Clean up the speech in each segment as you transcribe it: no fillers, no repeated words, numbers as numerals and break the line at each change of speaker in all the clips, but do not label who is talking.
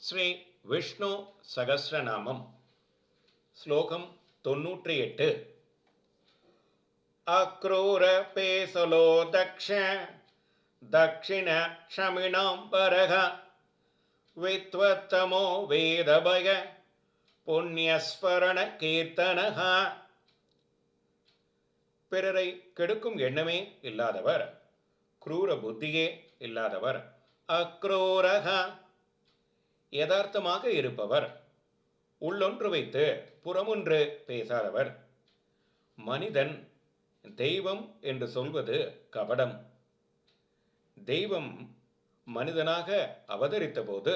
ஸ்ரீ விஷ்ணு சகஸ்ரநாமம் ஸ்லோகம் 98. அக்ரூர பேசலோ தக்ஷ தக்ஷிண க்ஷமிணாம் பரக வித்வத்தமோ வேதபய புண்ணியஸ்மரண கீர்த்தனஹ. பிறரை கெடுக்கும் எண்ணமே இல்லாதவர், குரூர புத்தியே இல்லாதவர், அக்ரூரக யதார்த்தமாக இருப்பவர், உள்ளொன்று வைத்து புறமொன்று பேசாதவர். மனிதன் தெய்வம் என்று சொல்வது கபடம். தெய்வம் மனிதனாக அவதரித்த போது,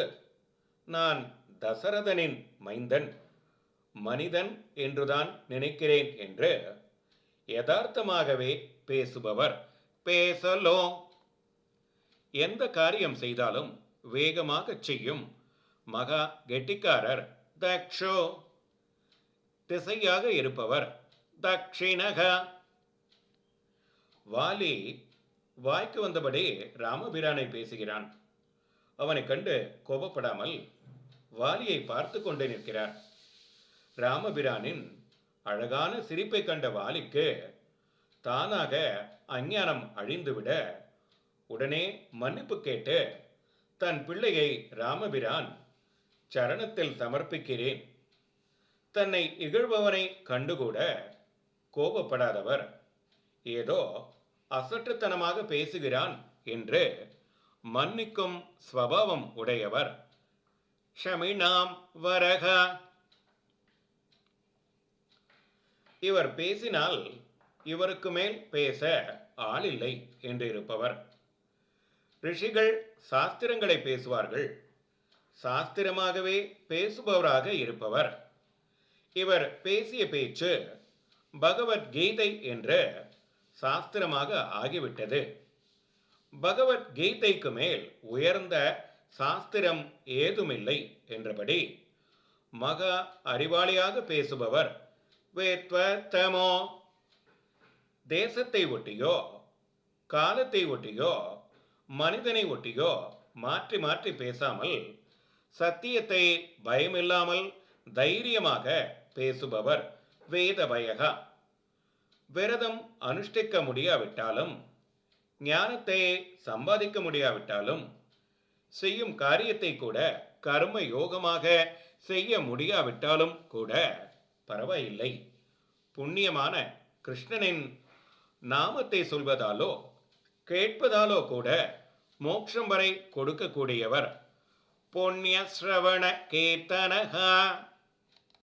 நான் தசரதனின் மைந்தன், மனிதன் என்றுதான் நினைக்கிறேன் என்று யதார்த்தமாகவே பேசுபவர். பேசலோ எந்த காரியம் செய்தாலும் வேகமாக செய்யும் மகா கெட்டிக்காரர். தக்ஷோ திசையாக இருப்பவர். தக்ஷிணக வாலி வாய்க்கு வந்தபடி ராமபிரானை பேசுகிறான். அவனை கண்டு கோபப்படாமல் வாலியை பார்த்து கொண்டு நிற்கிறார். ராமபிரானின் அழகான சிரிப்பை கண்ட வாலிக்கு தானாக அஞ்ஞானம் அழிந்துவிட உடனே மன்னிப்பு கேட்டு தன் பிள்ளையை ராமபிரான் சரணத்தில் சமர்ப்பிக்கிறேன். தன்னை இகழ்பவனை கண்டுகூட கோபப்படாதவர், ஏதோ அசட்டுத்தனமாக பேசுகிறான் என்று மன்னிக்கும் ஸ்வபாவம் உடையவர். க்ஷமிணாம் வரக இவர் பேசினால் இவருக்கு மேல் பேச ஆளில்லை என்று இருப்பவர். ரிஷிகள் சாஸ்திரங்களை பேசுவார்கள், சாஸ்திரமாகவே பேசுபவராக இருப்பவர். இவர் பேசிய பேச்சு பகவத்கீதை என்ற சாஸ்திரமாக ஆகிவிட்டது. பகவத்கீதைக்கு மேல் உயர்ந்த சாஸ்திரம் ஏதுமில்லை என்றபடி மகா அறிவாளியாக பேசுபவர். வேத்வத்தமோ தேசத்தை ஒட்டியோ காலத்தை ஒட்டியோ மனிதனை ஒட்டியோ மாற்றி மாற்றி பேசாமல் சத்தியத்தை பயமில்லாமல் தைரியமாக பேசுபவர். வேதபயகா விரதம் அனுஷ்டிக்க முடியாவிட்டாலும், ஞானத்தை சம்பாதிக்க முடியாவிட்டாலும், செய்யும் காரியத்தை கூட கர்ம யோகமாக செய்ய முடியாவிட்டாலும் கூட பரவாயில்லை, புண்ணியமான கிருஷ்ணனின் நாமத்தை சொல்வதாலோ கேட்பதாலோ கூட மோட்சம் வரை கொடுக்கக்கூடியவர். புண்ணிய ஸ்ரவண கீர்த்தனஹ